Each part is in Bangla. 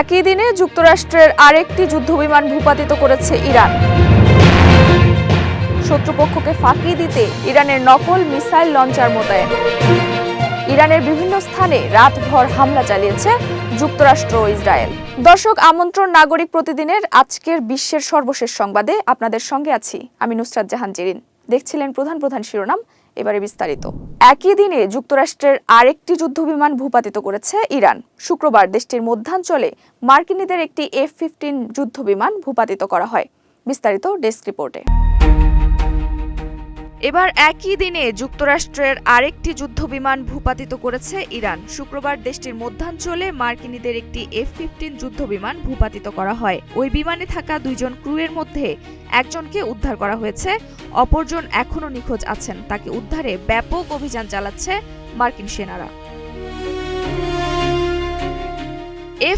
একই দিনে যুক্তরাষ্ট্রের আরেকটি যুদ্ধবিমান ভূপাতিত করেছে ইরান। শত্রুপক্ষকে ফাঁকি দিতে ইরানের নকল মিসাইল লঞ্চার মোতায়েন। ইরানের বিভিন্ন স্থানে রাতভর হামলা চালিয়েছে যুক্তরাষ্ট্র ও ইসরায়েল। দর্শক, আমন্ত্রণ নাগরিক প্রতিদিনের আজকের বিশ্বের সর্বশেষ সংবাদে আপনাদের সঙ্গে আছি আমি নুসরাত জাহান জেরিন। দেখছিলেন প্রধান শিরোনাম, এবারে বিস্তারিত। একই দিনে যুক্তরাষ্ট্রের আরেকটি যুদ্ধবিমান ভূপাতিত করেছে ইরান। শুক্রবার দেশটির মধ্যাঞ্চলে মার্কিনীদের একটি F-15 যুদ্ধবিমান ভূপাতিত করা হয়। বিস্তারিত ডেস্ক রিপোর্টে। এবার একই দিনে যুক্তরাষ্ট্রের আরেকটি যুদ্ধবিমান ভূপাতিত করেছে ইরান। শুক্রবার দেশটির মধ্যাঞ্চলে মার্কিনীদের একটি F-15 যুদ্ধবিমান ভূপাতিত করা হয়। ওই বিমানে থাকা 2 জন ক্রুয়ের মধ্যে একজনকে উদ্ধার করা হয়েছে, অপরজন এখনও নিখোঁজ আছেন। তাকে উদ্ধারে ব্যাপক অভিযান চালাচ্ছে মার্কিন সেনারা।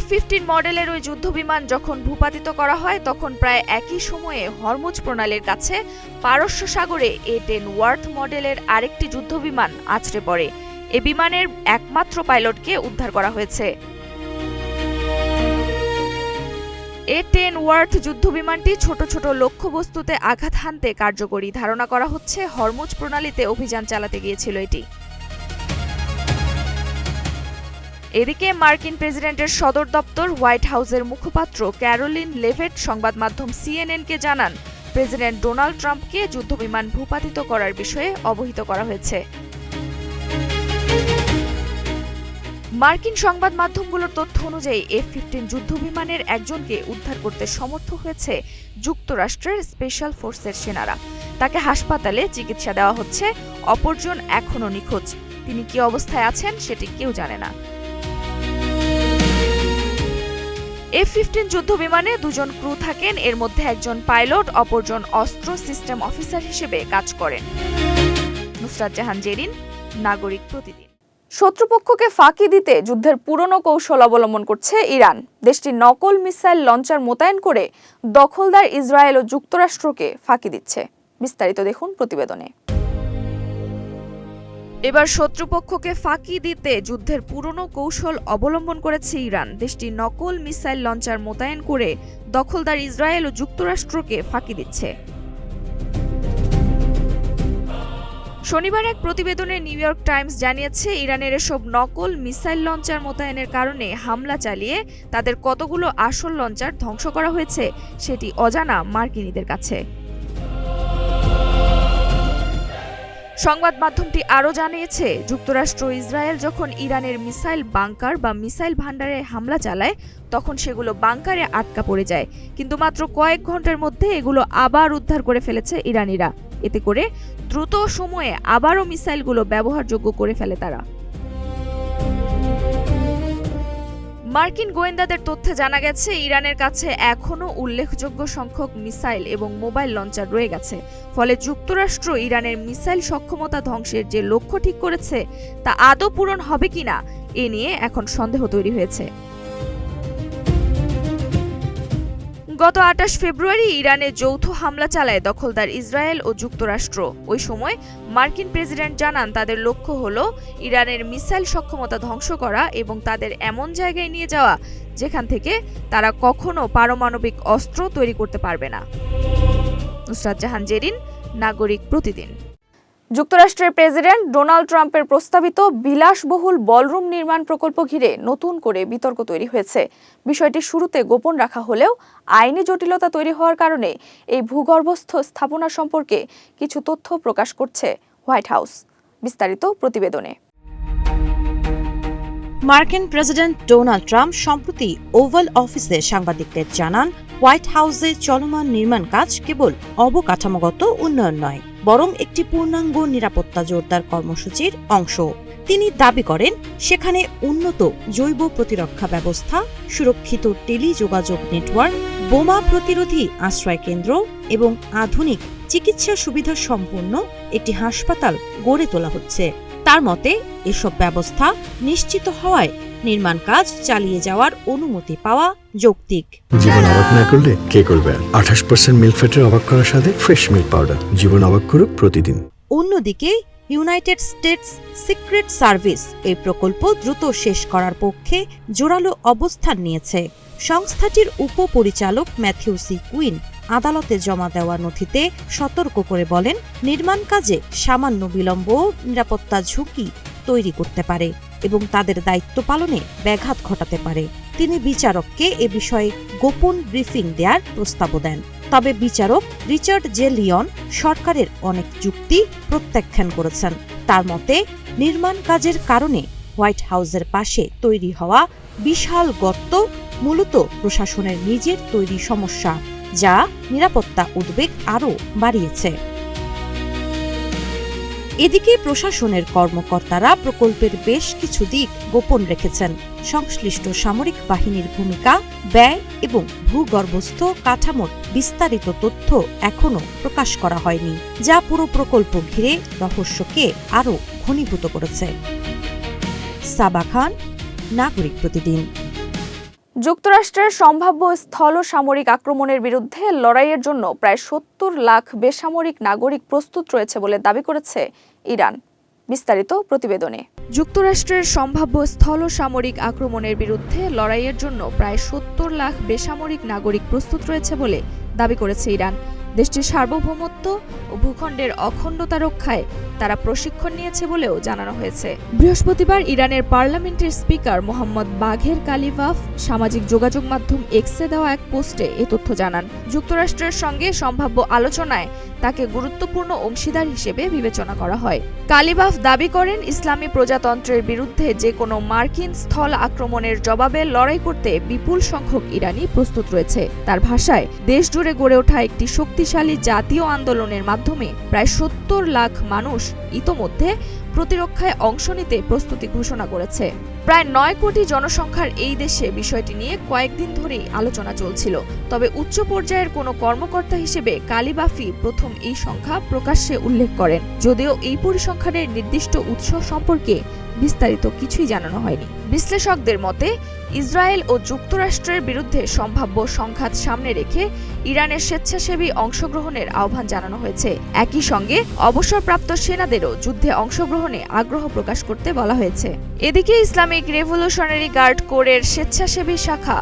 F-15 মডেলের ওই যুদ্ধবিমান যখন ভূপাতিত করা হয় তখন প্রায় একই সময়ে হরমুজ প্রণালীর কাছে পারস্য সাগরে A-10 ওয়ার্থ মডেলের আরেকটি যুদ্ধবিমান আছড়ে পড়ে। এ বিমানের একমাত্র পাইলটকে উদ্ধার করা হয়েছে। A-10 ওয়ার্থ যুদ্ধবিমানটি ছোট ছোট লক্ষ্যবস্তুতে আঘাত হানতে কার্যকরী। ধারণা করা হচ্ছে হরমুজ প্রণালীতে অভিযান চালাতে গিয়েছিল এটি। এদিকে মার্কিন প্রেসিডেন্টের সদর দপ্তর হোয়াইট হাউসের মুখপাত্র ক্যারোলিন লেভেট সংবাদ মাধ্যম CNN-কে জানান, প্রেসিডেন্ট ডোনাল্ড ট্রাম্পকে যুদ্ধবিমান ভূপাতিত করার বিষয়ে অবহিত করা হয়েছে। মার্কিন সংবাদ মাধ্যমগুলোর তথ্য অনুযায়ী F-15 যুদ্ধবিমানের একজনকে উদ্ধার করতে সমর্থ হয়েছে যুক্তরাষ্ট্রের স্পেশাল ফোর্সের সেনারা। তাকে হাসপাতালে চিকিৎসা দেওয়া হচ্ছে, অপরজন এখনও নিখোঁজ। তিনি কি অবস্থায় আছেন সেটি কেউ জানে না। F-15 যুদ্ধবিমানে 2 জন ক্রু থাকেন, এর মধ্যে একজন পাইলট, অপরজন অস্ত্র সিস্টেম অফিসার হিসেবে কাজ করেন। নুসরাত জাহান জেরিন, নাগরিক প্রতিদিন। শত্রুপক্ষকে ফাঁকি দিতে যুদ্ধের পুরনো কৌশল অবলম্বন করছে ইরান। দেশটি নকল মিসাইল লঞ্চার মোতায়েন করে দখলদার ইসরায়েল ও যুক্তরাষ্ট্রকে ফাঁকি দিচ্ছে। বিস্তারিত দেখুন প্রতিবেদনে। এবার শত্রুপক্ষকে ফাঁকি দিতে যুদ্ধের পুরনো কৌশল অবলম্বন করেছে ইরান। দেশটি নকল মিসাইল লঞ্চার মোতায়েন করে দখলদার ইসরায়েল ও যুক্তরাষ্ট্রকে ফাঁকি দিচ্ছে। শনিবার এক প্রতিবেদনে নিউ ইয়র্ক টাইমস জানিয়েছে, ইরানের এসব নকল মিসাইল লঞ্চার মোতায়েনের কারণে হামলা চালিয়ে তাদের কতগুলো আসল লঞ্চার ধ্বংস করা হয়েছে সেটি অজানা মার্কিনীদের কাছে। সংবাদ মাধ্যমটি আরও জানিয়েছে, যুক্তরাষ্ট্র ও ইসরায়েল যখন ইরানের মিসাইল বাংকার বা মিসাইল ভান্ডারে হামলা চালায় তখন সেগুলো বাংকারে আটকা পড়ে যায়, কিন্তু মাত্র কয়েক ঘন্টার মধ্যে এগুলো আবার উদ্ধার করে ফেলেছে ইরানিরা। এতে করে দ্রুত সময়ে আবারও মিসাইলগুলো ব্যবহারযোগ্য করে ফেলে তারা। মার্কিন গোয়েন্দাদের তথ্যে জানা গেছে, ইরানের কাছে এখনও উল্লেখযোগ্য সংখ্যক মিসাইল এবং মোবাইল লঞ্চার রয়ে গেছে। ফলে যুক্তরাষ্ট্র ইরানের মিসাইল সক্ষমতা ধ্বংসের যে লক্ষ্য ঠিক করেছে তা আদৌ পূরণ হবে কিনা এ নিয়ে এখন সন্দেহ তৈরি হয়েছে। গত 28 ফেব্রুয়ারি ইরানে যৌথ হামলা চালায় দখলদার ইসরায়েল ও যুক্তরাষ্ট্র। ওই সময় মার্কিন প্রেসিডেন্ট জানান, তাদের লক্ষ্য হলো ইরানের মিসাইল সক্ষমতা ধ্বংস করা এবং তাদের এমন জায়গায় নিয়ে যাওয়া যেখান থেকে তারা কখনো পারমাণবিক অস্ত্র তৈরি করতে পারবে না। নুসরাত জাহান জেরিন, নাগরিক প্রতিদিন। যুক্তরাষ্ট্রের প্রেসিডেন্ট ডোনাল্ড ট্রাম্পের প্রস্তাবিত বিলাসবহুল বলরুম নির্মাণ প্রকল্প ঘিরে নতুন করে বিতর্ক তৈরি হয়েছে। বিষয়টি শুরুতে গোপন রাখা হলেও আইনি জটিলতা তৈরি হওয়ার কারণে এই ভূগর্ভস্থ স্থাপনা সম্পর্কে কিছু তথ্য প্রকাশ করছে হোয়াইট হাউস। বিস্তারিত প্রতিবেদনে। মার্কিন প্রেসিডেন্ট ডোনাল্ড ট্রাম্প সম্প্রতি ওভাল অফিসে সাংবাদিকদের জানান, হোয়াইট হাউসে চলমান নির্মাণ কাজ কেবল অবকাঠামোগত উন্নয়ন নয়, বরং একটি পূর্ণাঙ্গ নিরাপত্তা জোরদার কর্মসূচির অংশ। তিনি দাবি করেন, সেখানে উন্নত জৈব প্রতিরক্ষা ব্যবস্থা, সুরক্ষিত টেলিযোগাযোগ নেটওয়ার্ক, বোমা প্রতিরোধী আশ্রয় কেন্দ্র এবং আধুনিক চিকিৎসা সুবিধা সম্পন্ন একটি হাসপাতাল গড়ে তোলা হচ্ছে। তার মতে, এসব ব্যবস্থা নিশ্চিত হওয়ায় নির্মাণ কাজ চালিয়ে যাওয়ার অনুমতি পাওয়া যৌক্তিক। জীবন অবাক না করলে কে করবে? 28% মিল্ক ফ্যাটের অবাক করার সাথে ফ্রেশ মিল্ক পাউডার। জীবন অবাক করুক প্রতিদিন। অন্যদিকে ইউনাইটেড স্টেটস সিক্রেট সার্ভিস এই প্রকল্প দ্রুত শেষ করার পক্ষে জোরালো অবস্থান নিয়েছে। সংস্থাটির উপপরিচালক ম্যাথিউ সি কুইন আদালতে জমা দেওয়া নথিতে সতর্ক করে বলেন, নির্মাণ কাজে সামান্য বিলম্ব নিরাপত্তা ঝুঁকি তৈরি করতে পারে এবং তাদের দায়িত্ব পালনে ব্যাঘাত ঘটাতে পারে। তিনি বিচারককে এ বিষয়ে গোপন ব্রিফিং দেওয়ার প্রস্তাবও দেন। তবে বিচারক রিচার্ড জে লিয়ন সরকারের অনেক যুক্তি প্রত্যাখ্যান করেছেন। তার মতে, নির্মাণ কাজের কারণে হোয়াইট হাউসের পাশে তৈরি হওয়া বিশাল গর্ত মূলত প্রশাসনের নিজের তৈরি সমস্যা, যা নিরাপত্তা উদ্বেগ আরও বাড়িয়েছে। এদিকে প্রশাসনের কর্মকর্তারা প্রকল্পের বেশ কিছু দিক গোপন রেখেছেন। সংশ্লিষ্ট সামরিক বাহিনীর ভূমিকা, ব্যয় এবং ভূগর্ভস্থ কাঠামোর বিস্তারিত তথ্য এখনও প্রকাশ করা হয়নি, যা পুরো প্রকল্প ঘিরে রহস্যকে আরও ঘনীভূত করেছে। সাবা খান, নাগরিক প্রতিদিন। যুক্তরাষ্ট্রের সম্ভাব্য স্থল সামরিক আক্রমণের বিরুদ্ধে লড়াইয়ের জন্য প্রায় ৭০ লাখ বেসামরিক নাগরিক প্রস্তুত রয়েছে বলে দাবি করেছে ইরান। বিস্তারিত প্রতিবেদনে। যুক্তরাষ্ট্রের সম্ভাব্য স্থল সামরিক আক্রমণের বিরুদ্ধে লড়াইয়ের জন্য প্রায় ৭০ লাখ বেসামরিক নাগরিক প্রস্তুত রয়েছে বলে দাবি করেছে ইরান। দেশটির সার্বভৌমত্ব ও ভূখণ্ডের অখণ্ডতা রক্ষায় তারা প্রশিক্ষণ নিয়েছে বলেও জানানো হয়েছে। বৃহস্পতিবার ইরানের পার্লামেন্টের স্পিকার মোহাম্মদ বাঘের কালিবাফ সামাজিক যোগাযোগ মাধ্যম এক্সে দেওয়া এক পোস্টে এ তথ্য জানান। যুক্তরাষ্ট্রের সঙ্গে সম্ভাব্য আলোচনায় তাকে গুরুত্বপূর্ণ অংশীদার হিসেবে বিবেচনা করা হয়। কালিবাফ দাবি করেন, ইসলামী প্রজাতন্ত্রের বিরুদ্ধে যে কোনো মার্কিন স্থল আক্রমণের জবাবে লড়াই করতে বিপুল সংখ্যক ইরানি প্রস্তুত রয়েছে। তার ভাষায়, দেশ জুড়ে গড়ে ওঠা একটি শক্তিশালী জাতীয় আন্দোলনের মাধ্যমে প্রায় ৭০ লাখ মানুষ ইতোমধ্যে প্রতিরক্ষায় অংশ নিতে প্রস্তুতি ঘোষণা করেছে। প্রায় ৯ কোটি জনসংখ্যার এই দেশে বিষয়টি নিয়ে কয়েকদিন ধরেই আলোচনা চলছিল। তবে উচ্চ পর্যায়ের কোনো কর্মকর্তা হিসেবে কালিবাফি প্রথম এই সংখ্যা প্রকাশ্যে উল্লেখ করেন, যদিও এই পরিসংখ্যানের নির্দিষ্ট উৎস সম্পর্কে বিস্তারিত কিছুই জানানো হয়নি। বিশ্লেষকদের মতে, ইসরায়েল ও যুক্তরাষ্ট্রের বিরুদ্ধে সম্ভাব্য সংঘাত সামনে রেখে ইরানের স্বেচ্ছাসেবী অংশগ্রহণের আহ্বান জানানো হয়েছে। একই সঙ্গে অবসরপ্রাপ্ত সেনাদেরও যুদ্ধে অংশগ্রহণে আগ্রহ প্রকাশ করতে বলা হয়েছে। এদিকে ইসলামিক রেভলিউশনারি গার্ড কোরের স্বেচ্ছাসেবী শাখা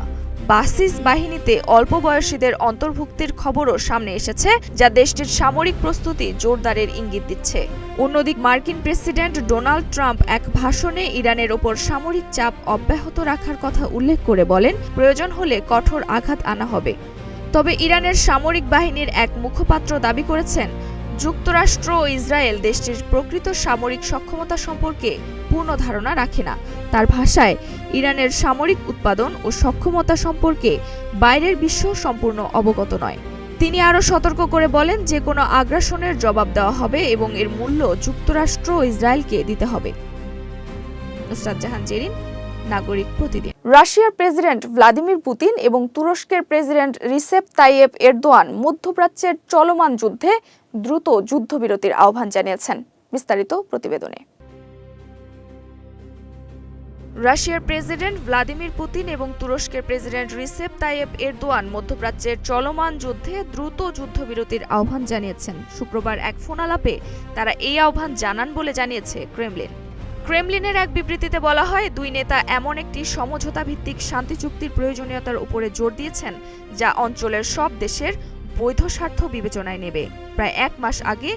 বাসিস বাহিনীতে অল্প বয়সীদের অন্তর্ভুক্তির খবরও সামনে এসেছে, যা দেশটির সামরিক প্রস্তুতি জোরদারের ইঙ্গিত দিচ্ছে। অন্যদিকে মার্কিন প্রেসিডেন্ট ডোনাল্ড ট্রাম্প এক ভাষণে ইরানের ওপর সামরিক চাপ অব্যাহত রাখার কথা উল্লেখ করে বলেন, প্রয়োজন হলে কঠোর আঘাত আনা হবে। তবে ইরানের সামরিক বাহিনীর এক মুখপাত্র দাবি করেছেন, যুক্তরাষ্ট্র ও ইসরায়েল দেশটির প্রকৃত সামরিক সক্ষমতা সম্পর্কে পূর্ণ ধারণা রাখে না। তার ভাষায়, ইরানের সামরিক উৎপাদন ও সক্ষমতা সম্পর্কে বাইরের বিশ্ব সম্পূর্ণ অবগত নয়। তিনি আরও সতর্ক করে বলেন, যে কোনো আগ্রাসনের জবাব দেওয়া হবে এবং এর মূল্য যুক্তরাষ্ট্র ও ইসরায়েলকে দিতে হবে। নুসরাত জাহান জেরিন, নাগরিক প্রতিদিন। রাশিয়ার প্রেসিডেন্ট ভ্লাদিমির পুতিন এবং তুরস্কের প্রেসিডেন্ট রিসেপ তাইয়েপ এরদোয়ান মধ্যপ্রাচ্যের চলমান যুদ্ধে দ্রুত যুদ্ধবিরতির আহ্বান জানিয়েছেন। বিস্তারিত প্রতিবেদনে। রাশিয়ার প্রেসিডেন্ট ভ্লাদিমির পুতিন এবং তুরস্কের প্রেসিডেন্ট রিসেপ তাইয়েপ এরদোয়ান মধ্যপ্রাচ্যের চলমান যুদ্ধে দ্রুত যুদ্ধবিরতির আহ্বান জানিয়েছেন। শুক্রবার এক ফোনালাপে তারা এই আহ্বান জানান বলে জানিয়েছে ক্রেমলিন। ক্রেমলিনের এক বিবৃতিতে বলা হয়, দুই নেতা এমন একটি সমঝোতা ভিত্তিক শান্তি চুক্তির প্রয়োজনীয়তার উপরে জোর দিয়েছেন, যা অঞ্চলের সব দেশের বৈধ স্বার্থ বিবেচনায় নেবে। প্রায় এক মাস আগে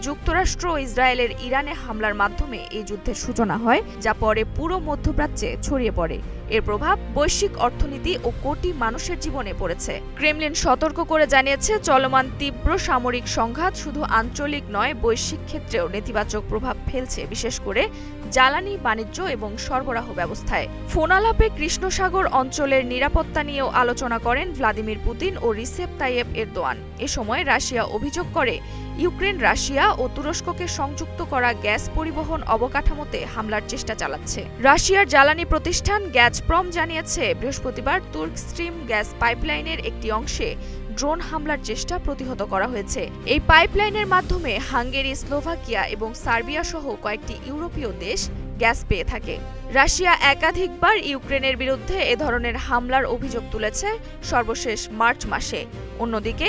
যুক্তরাষ্ট্র ও ইসরায়েলের ইরানে হামলার মাধ্যমে এই যুদ্ধের সূচনা হয়, যা পরে পুরো মধ্যপ্রাচ্যে ছড়িয়ে পড়ে। এর প্রভাব বৈশ্বিক অর্থনীতি ও কোটি মানুষের জীবনে পড়েছে। ক্রেমলিন সতর্ক করে জানিয়েছে, চলমান তীব্র সামরিক সংঘাত শুধু আঞ্চলিক নয়, বৈশ্বিক ক্ষেত্রেও নেতিবাচক প্রভাব ফেলছে, বিশেষ করে জ্বালানি, বাণিজ্য এবং সরবরাহ ব্যবস্থায়। ফোনালাপে কৃষ্ণ সাগর অঞ্চলের নিরাপত্তা নিয়েও আলোচনা করেন ভ্লাদিমির পুতিন ও রিসেপ তাইয়েপ এরদোয়ান। এ সময় রাশিয়া অভিযোগ করে, ইউক্রেন রাশিয়া ও তুরস্ককে সংযুক্ত করা গ্যাস পরিবহন অবকাঠামোতে হামলার চেষ্টা চালাচ্ছে। রাশিয়ার জ্বালানি প্রতিষ্ঠান গ্যাজপ্রম জানিয়েছে, বৃহস্পতিবার তুর্ক স্ট্রিম গ্যাস পাইপলাইনের একটি অংশে ড্রোন হামলার চেষ্টা প্রতিহত করা হয়েছে। এই পাইপলাইনের মাধ্যমে হাঙ্গেরি, স্লোভাকিয়া এবং সার্বিয়া সহ কয়েকটি ইউরোপীয় দেশ গ্যাস পেয়ে থাকে। রাশিয়া একাধিকবার ইউক্রেনের বিরুদ্ধে এ ধরনের হামলার অভিযোগ তুলেছে, সর্বশেষ মার্চ মাসে। অন্যদিকে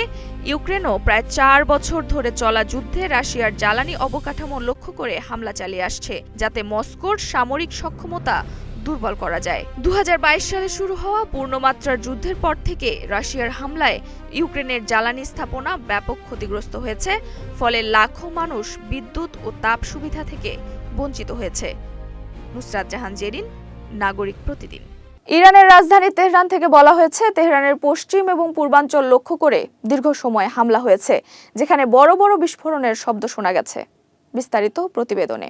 ইউক্রেনও প্রায় ৪ বছর ধরে চলা যুদ্ধে রাশিয়ার জ্বালানি অবকাঠামো লক্ষ্য করে হামলা চালিয়ে আসছে, যাতে মস্কোর সামরিক সক্ষমতা দুর্বল করা যায়। 2022 সালে শুরু হওয়া পূর্ণমাত্রার যুদ্ধের পর থেকে রাশিয়ার হামলায় ইউক্রেনের জ্বালানি স্থাপনা ব্যাপক ক্ষতিগ্রস্ত হয়েছে, ফলে লাখো মানুষ বিদ্যুৎ ও তাপ সুবিধা থেকে বঞ্চিত হয়েছে। নুসরাত জাহান জেরিন, নাগরিক প্রতিদিন। ইরানের রাজধানী তেহরান থেকে বলা হয়েছে, তেহরানের পশ্চিম এবং পূর্বাঞ্চল লক্ষ্য করে দীর্ঘ সময় হামলা হয়েছে, যেখানে বড় বড় বিস্ফোরণের শব্দ শোনা গেছে। বিস্তারিত প্রতিবেদনে।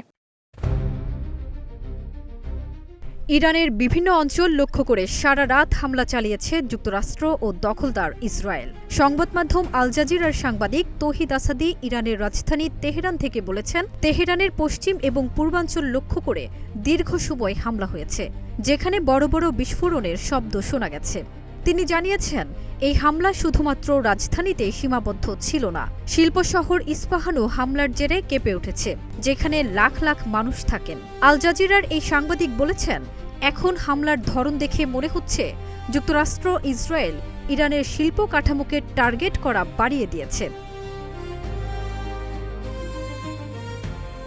ইরানের বিভিন্ন অঞ্চল লক্ষ্য করে সারা রাত হামলা চালিয়েছে যুক্তরাষ্ট্র ও দখলদার ইসরায়েল। সংবাদ মাধ্যম আল জাজিরার সাংবাদিক তৌহিদ আসাদি ইরানের রাজধানী তেহরান থেকে বলেছেন, তেহরানের পশ্চিম এবং পূর্বাঞ্চল লক্ষ্য করে দীর্ঘ সময় হামলা হয়েছে, যেখানে বড় বড় বিস্ফোরণের শব্দ শোনা গেছে। তিনি জানিয়েছেন, এই হামলা শুধুমাত্র রাজধানীতে সীমাবদ্ধ ছিল না, শিল্প শহর ইস্পাহানও হামলার জেরে কেঁপে উঠেছে, যেখানে লাখ লাখ মানুষ থাকেন। আল জাজিরার এই সাংবাদিক বলেছেন, এখন হামলার ধরন দেখে মনে হচ্ছে যুক্তরাষ্ট্র ইসরায়েল ইরানের শিল্প কাঠামোকে টার্গেট করা বাড়িয়ে দিয়েছে।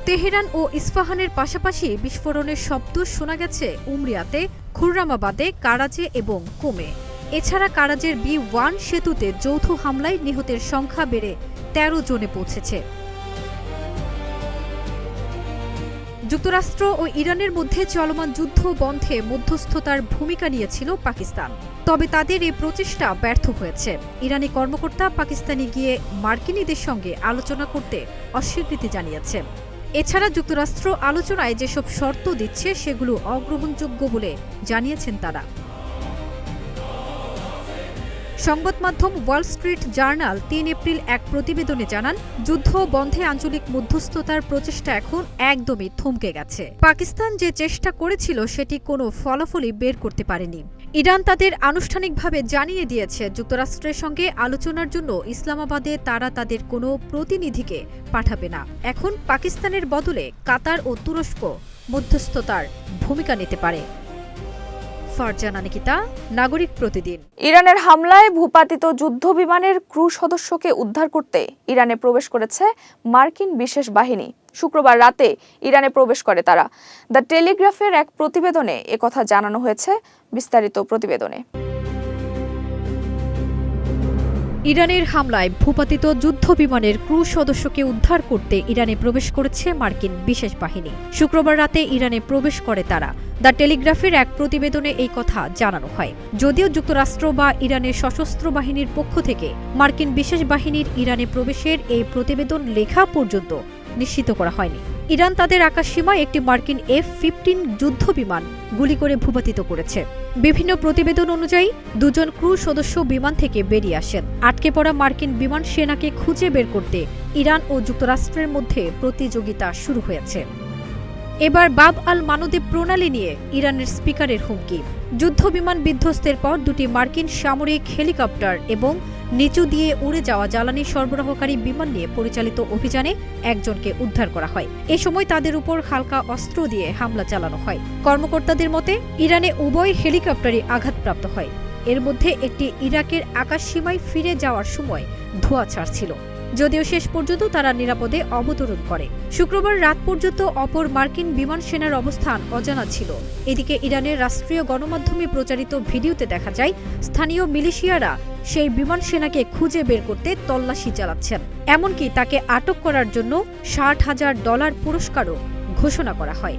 তেহরান ও ইস্পাহানের পাশাপাশি বিস্ফোরণের শব্দ শোনা গেছে উমরিয়াতে, খুররামাবাদে, কারাজে এবং কোমে। এছাড়া কারাজের B1 সেতুতে যৌথ হামলায় নিহতের সংখ্যা বেড়ে 13 জনে পৌঁছেছে। যুক্তরাষ্ট্র ও ইরানের মধ্যে চলমান যুদ্ধ বন্ধে মধ্যস্থতার ভূমিকা নিয়েছিল পাকিস্তান, তবে তাদের এই প্রচেষ্টা ব্যর্থ হয়েছে। ইরানি কর্মকর্তা পাকিস্তানে গিয়ে মার্কিনীদের সঙ্গে আলোচনা করতে অস্বীকৃতি জানিয়েছে। এছাড়া যুক্তরাষ্ট্র আলোচনায় যেসব শর্ত দিচ্ছে সেগুলো অগ্রহণযোগ্য বলে জানিয়েছেন তারা। সংবাদ মাধ্যম ওয়াল স্ট্রিট জার্নাল 3 এপ্রিল এক প্রতিবেদনে জানান, যুদ্ধ বন্ধে আঞ্চলিক মধ্যস্থতার প্রচেষ্টা এখন একদমই থমকে গেছে। পাকিস্তান যে চেষ্টা করেছিল সেটি কোনো ফলাফলই বের করতে পারেনি। ইরান তাদের আনুষ্ঠানিকভাবে জানিয়ে দিয়েছে, যুক্তরাষ্ট্রের সঙ্গে আলোচনার জন্য ইসলামাবাদে তারা তাদের কোনো প্রতিনিধিকে পাঠাবে না। এখন পাকিস্তানের বদলে কাতার ও তুরস্ক মধ্যস্থতার ভূমিকা নিতে পারে। ফারজানা নিকিতা, নাগরিক প্রতিদিন। ইরানের হামলায় ভূপাতিত যুদ্ধ বিমানের ক্রু সদস্যকে উদ্ধার করতে ইরানে প্রবেশ করেছে মার্কিন বিশেষ বাহিনী। শুক্রবার রাতে ইরানে প্রবেশ করে তারা। দ্য টেলিগ্রাফের এক প্রতিবেদনে একথা জানানো হয়েছে। বিস্তারিত প্রতিবেদনে। ইরানের হামলায় ভূপাতিত যুদ্ধ বিমানের ক্রু সদস্যকে উদ্ধার করতে ইরানে প্রবেশ করেছে মার্কিন বিশেষ বাহিনী। শুক্রবার রাতে ইরানে প্রবেশ করে তারা। দ্য টেলিগ্রাফের এক প্রতিবেদনে এই কথা জানানো হয়। যদিও যুক্তরাষ্ট্র বা ইরানের সশস্ত্র বাহিনীর পক্ষ থেকে মার্কিন বিশেষ বাহিনীর ইরানে প্রবেশের এই প্রতিবেদন লেখা পর্যন্ত নিশ্চিত করা হয়নি। ইরান তাদের আকাশসীমায় একটি মার্কিন F-15 যুদ্ধ বিমান গুলি করে ভূপাতিত করেছে। বিভিন্ন প্রতিবেদন অনুযায়ী 2 জন ক্রু সদস্য বিমান থেকে বেরিয়ে আসেন। আটকে পড়া মার্কিন বিমান সেনাকে খুঁজে বের করতে ইরান ও যুক্তরাষ্ট্রের মধ্যে প্রতিযোগিতা শুরু হয়েছে। এবার বাব আল মানদেব প্রণালী নিয়ে ইরানের স্পিকারের হুমকি। যুদ্ধ বিমান বিধ্বস্তের পর 2টি মার্কিন সামরিক হেলিকপ্টার এবং নিচু দিয়ে উড়ে যাওয়া জ্বালানি সরবরাহকারী বিমান নিয়ে পরিচালিত অভিযানে একজনকে উদ্ধার করা হয়। এ সময় তাদের উপর হালকা অস্ত্র দিয়ে হামলা চালানো হয়। কর্মকর্তাদের মতে, ইরানে উভয় হেলিকপ্টারই আঘাতপ্রাপ্ত হয়। এর মধ্যে একটি ইরাকের আকাশসীমায় ফিরে যাওয়ার সময় ধোঁয়া ছাড়ছিল, যদিও শেষ পর্যন্ত তারা নিরাপদে অবতরণ করে। শুক্রবার রাত পর্যন্ত অপর মার্কিন বিমান সেনার অবস্থান অজানা ছিল। এদিকে ইরানের রাষ্ট্রীয় গণমাধ্যমে প্রচারিত ভিডিওতে দেখা যায়, স্থানীয় মিলিশিয়ারা সেই বিমান সেনাকে খুঁজে বের করতে তল্লাশি চালাচ্ছেন। এমনকি তাকে আটক করার জন্য $60,000 পুরস্কারও ঘোষণা করা হয়।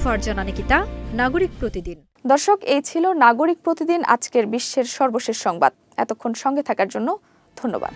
ফারজানা নিকিতা, নাগরিক প্রতিদিন। দর্শক, এই ছিল নাগরিক প্রতিদিন আজকের বিশ্বের সর্বশেষ সংবাদ। এতক্ষণ সঙ্গে থাকার জন্য ধন্যবাদ।